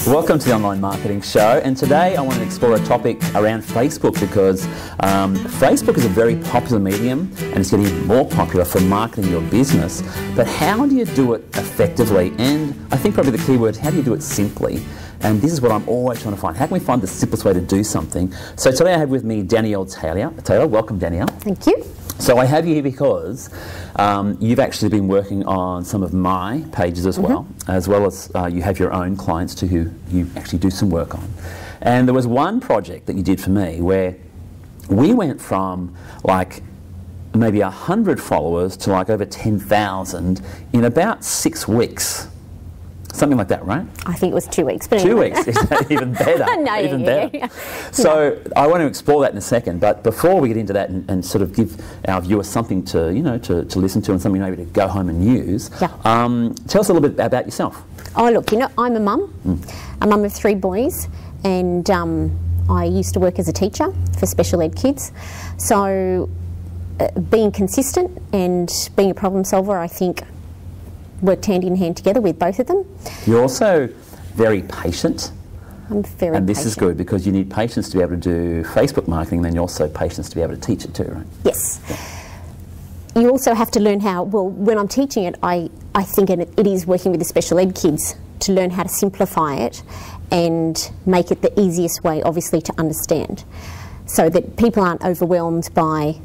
Welcome to the Online Marketing Show, and today I want to explore a topic around Facebook because Facebook is a very popular medium and it's getting more popular for marketing your business. But how do you do it effectively? And I think probably the key word is how do you do it simply? And this is what I'm always trying to find. How can we find the simplest way to do something? So today I have with me Danielle Taylor. Welcome, Danielle. Thank you. So I have you here because you've actually been working on some of my pages as well as you have your own clients too who you actually do some work on. And there was one project that you did for me where we went from like maybe 100 followers to like over 10,000 in about 6 weeks. Something like that, right? I think it was 2 weeks. But 2 weeks, is that even better? No, even better. Yeah. So I want to explore that in a second, but before we get into that and sort of give our viewers something to, to listen to and something maybe to go home and use, tell us a little bit about yourself. Oh, look, I'm a mum, a mum of 3 boys, and I used to work as a teacher for special ed kids. So being consistent and being a problem solver, I think, worked hand in hand together with both of them. You're also very patient. I'm very patient. And this is good because you need patience to be able to do Facebook marketing, and then you also patience to be able to teach it too, right? Yes. You also have to learn how, well, when I'm teaching it, I think it is working with the special ed kids to learn how to simplify it and make it the easiest way, obviously, to understand, so that people aren't overwhelmed by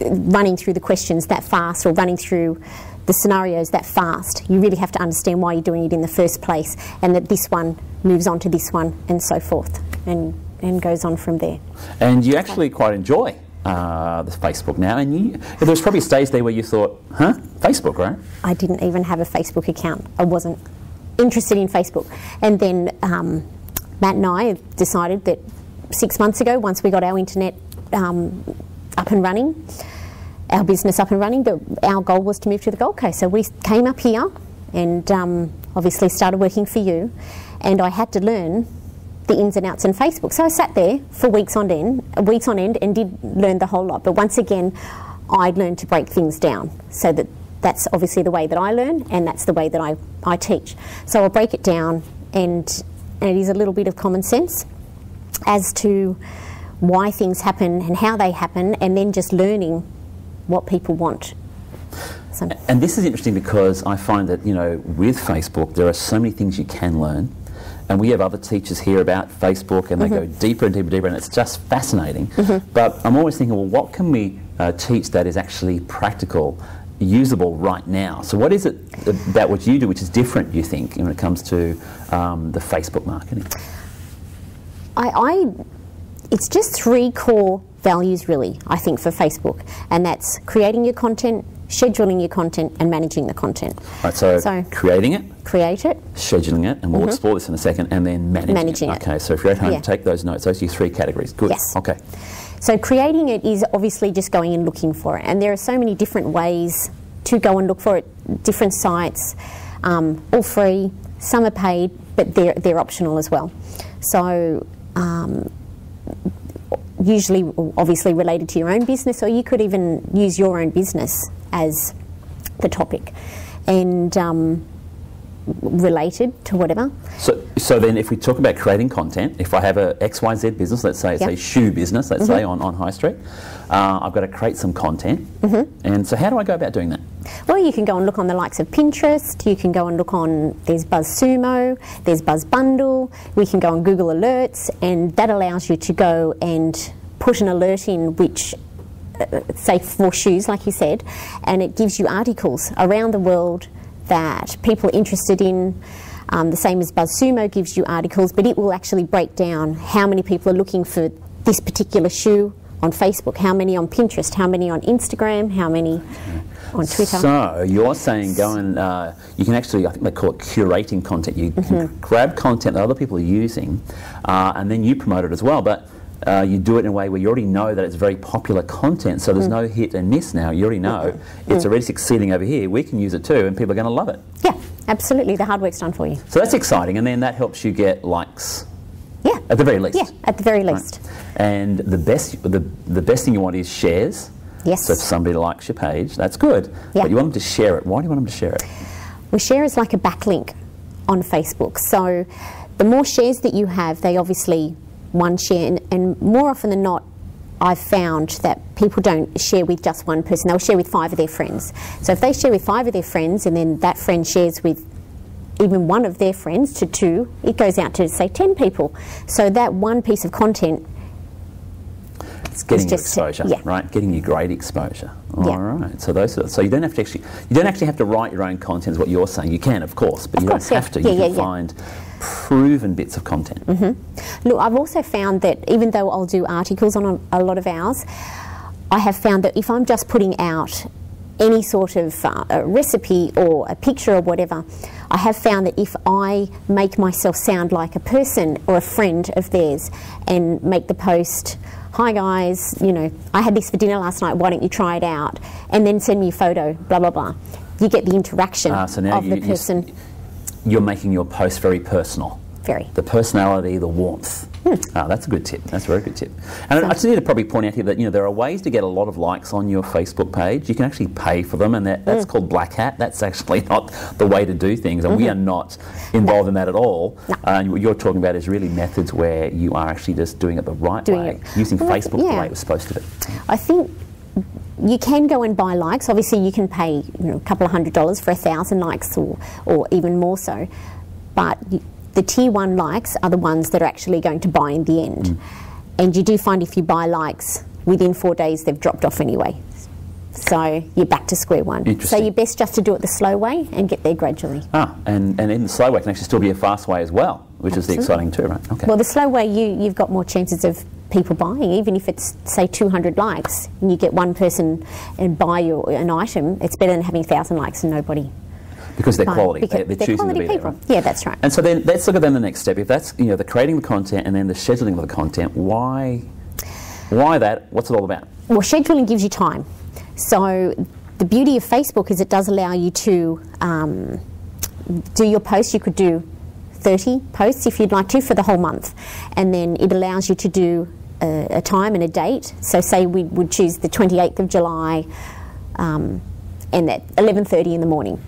running through the questions that fast or running through the scenarios that fast. You really have to understand why you're doing it in the first place, and that this one moves on to this one and so forth, and goes on from there. And you actually quite enjoy the Facebook now, and there was probably a stage there where you thought, Facebook, right? I didn't even have a Facebook account. I wasn't interested in Facebook. And then Matt and I decided that 6 months ago, once we got our internet up and running, our business up and running, that our goal was to move to the Gold Coast. So we came up here and obviously started working for you, and I had to learn the ins and outs in Facebook. So I sat there for weeks on end and did learn the whole lot. But once again, I learned to break things down, so that's obviously the way that I learn, and that's the way that I teach. So I'll break it down, and it is a little bit of common sense as to why things happen and how they happen, and then just learning what people want. So. And this is interesting because I find that, with Facebook there are so many things you can learn, and we have other teachers here about Facebook, and they go deeper and deeper and deeper, and it's just fascinating. But I'm always thinking, well, what can we teach that is actually practical, usable right now? So what is it about what you do which is different, you think, when it comes to the Facebook marketing? It's just 3 core values, really, I think, for Facebook, and that's creating your content, scheduling your content, and managing the content. Right, so create it, scheduling it, and we'll explore this in a second, and then managing it. Okay, so if you're at home, take those notes. Those are your 3 categories. Good. Yes. Okay. So creating it is obviously just going and looking for it, and there are so many different ways to go and look for it, different sites, all free, some are paid, but they're optional as well. So usually obviously related to your own business, or you could even use your own business as the topic, and related to whatever. So then if we talk about creating content, if I have a XYZ business, let's say it's a shoe business, let's say on High Street, I've got to create some content, and so how do I go about doing that? Well, you can go and look on the likes of Pinterest, you can go and look on, there's BuzzSumo, there's BuzzBundle, we can go on Google Alerts, and that allows you to go and put an alert in which, say for shoes, like you said, and it gives you articles around the world that people are interested in. The same as BuzzSumo gives you articles, but it will actually break down how many people are looking for this particular shoe on Facebook, how many on Pinterest, how many on Instagram, how many on Twitter. So you're saying go and you can actually, I think they call it curating content. You can grab content that other people are using, and then you promote it as well. But you do it in a way where you already know that it's very popular content, so there's no hit and miss now. You already know it's already succeeding over here. We can use it too, and people are going to love it. Yeah, absolutely. The hard work's done for you. So that's exciting, and then that helps you get likes. Yeah. At the very least. Yeah, at the very least. Right. And the best thing you want is shares. Yes. So if somebody likes your page, that's good. Yeah. But you want them to share it. Why do you want them to share it? Well, share is like a backlink on Facebook. So the more shares that you have, they obviously one share, and more often than not, I've found that people don't share with just one person, they'll share with 5 of their friends. So if they share with 5 of their friends and then that friend shares with even one of their friends to 2, it goes out to, say, 10 people. So that one piece of content, it's getting you exposure, right? Getting you great exposure. All right. So so you don't have to actually have to write your own content, is what you're saying. You can, of course, but you don't have to. You can find proven bits of content. Look, I've also found that even though I'll do articles on a lot of ours, I have found that if I'm just putting out any sort of a recipe or a picture or whatever, I have found that if I make myself sound like a person or a friend of theirs and make the post, "Hi guys, you know, I had this for dinner last night, why don't you try it out?" and then send me a photo, blah, blah, blah. You get the interaction so now of the person. You're making your post very personal. Very. The personality, the warmth. That's a good tip. That's a very good tip. And I just need to probably point out here that, you know, there are ways to get a lot of likes on your Facebook page. You can actually pay for them, and that's called black hat. That's actually not the way to do things, and we are not involved in that at all. And what you're talking about is really methods where you are actually just doing it the right way, using Facebook the way it was supposed to be. I think you can go and buy likes. Obviously, you can pay, you know, a couple of $100 for 1,000 likes or even more so. But the tier 1 likes are the ones that are actually going to buy in the end. And you do find if you buy likes, within 4 days they've dropped off anyway. So you're back to square one. So you're best just to do it the slow way and get there gradually. And in the slow way can actually still be a fast way as well, which is the exciting too, right? Okay. Well, the slow way, you've got more chances of people buying. Even if it's, say, 200 likes and you get one person and buy an item, it's better than having 1,000 likes and nobody. Because they're quality. Because they're choosing quality to be people. there, right? Yeah, that's right. And so then let's look at then the next step. If that's, you know, the creating the content and then the scheduling of the content, why that? What's it all about? Well, scheduling gives you time. So the beauty of Facebook is it does allow you to do your posts. You could do 30 posts if you'd like to for the whole month. And then it allows you to do a time and a date. So say we would choose the 28th of July and at 11:30 in the morning.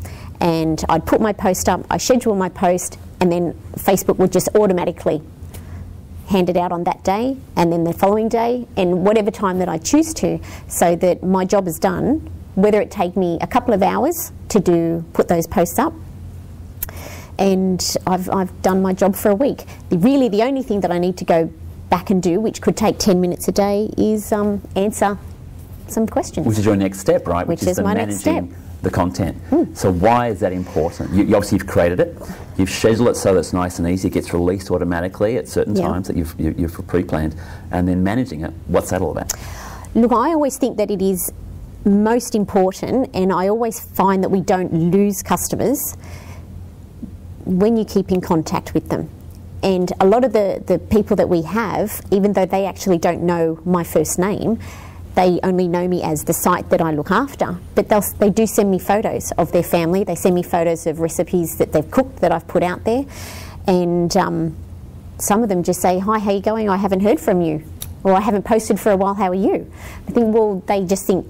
And I'd put my post up, I schedule my post, and then Facebook would just automatically hand it out on that day, and then the following day, and whatever time that I choose to, so that my job is done, whether it take me a couple of hours to put those posts up, and I've done my job for a week. Really, the only thing that I need to go back and do, which could take 10 minutes a day, is answer some questions. Which is your next step, right? Which is my next step. The content. So why is that important? You obviously you've created it, you've scheduled it so that it's nice and easy, it gets released automatically at certain times that you've pre-planned, and then managing it. What's that all about? Look, I always think that it is most important, and I always find that we don't lose customers when you keep in contact with them. And a lot of the people that we have, even though they actually don't know my first name, they only know me as the site that I look after, but they do send me photos of their family. They send me photos of recipes that they've cooked that I've put out there, and some of them just say, "Hi, how you going? I haven't heard from you," or "I haven't posted for a while. How are you?" I think, well, they just think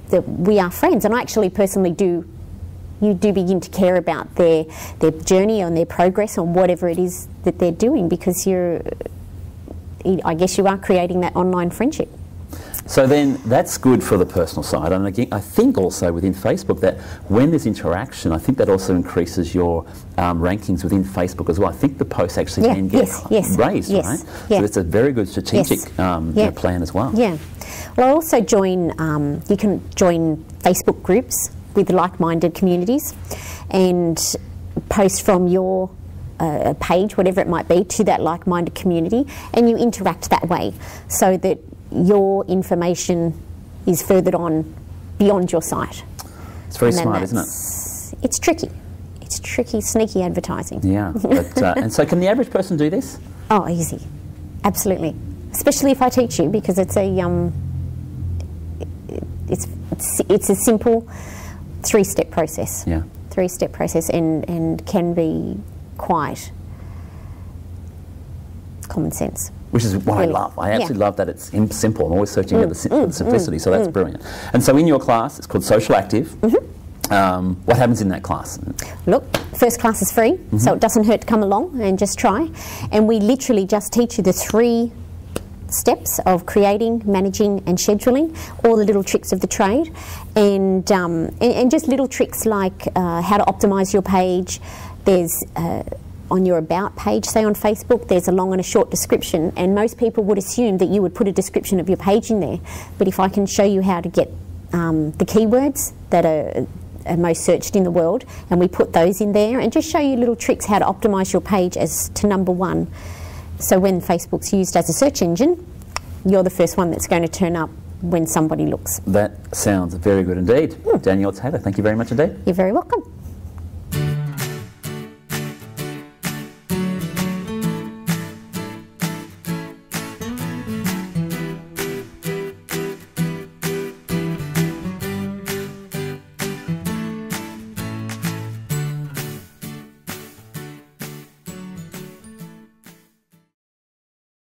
that we are friends, and I actually personally do. You do begin to care about their journey and their progress on whatever it is that they're doing, because I guess you are creating that online friendship. So then that's good for the personal side, and again, I think also within Facebook that when there's interaction, I think that also increases your rankings within Facebook as well. I think the posts actually then get raised, right? So it's a very good strategic plan as well. Yeah. Well, I also you can join Facebook groups with like-minded communities and post from your page, whatever it might be, to that like-minded community, and you interact that way so that your information is furthered on beyond your site. It's very smart, isn't it? It's tricky. It's tricky, sneaky advertising. Yeah. But, and so can the average person do this? Oh, easy. Absolutely. Especially if I teach you, because it's a it's a simple 3-step process. Yeah. 3-step process, and can be quite common sense. Which is what I love. I absolutely love that it's simple. I'm always searching for the simplicity, so that's brilliant. And so in your class, it's called SocialActive. What happens in that class? Look, first class is free, so it doesn't hurt to come along and just try. And we literally just teach you the 3 steps of creating, managing and scheduling, all the little tricks of the trade, and just little tricks like how to optimise your page. There's on your about page, say on Facebook, there's a long and a short description, and most people would assume that you would put a description of your page in there. But if I can show you how to get the keywords that are most searched in the world, and we put those in there, and just show you little tricks how to optimise your page as to #1. So when Facebook's used as a search engine, you're the first one that's going to turn up when somebody looks. That sounds very good indeed. Danielle Taylor, thank you very much indeed. You're very welcome.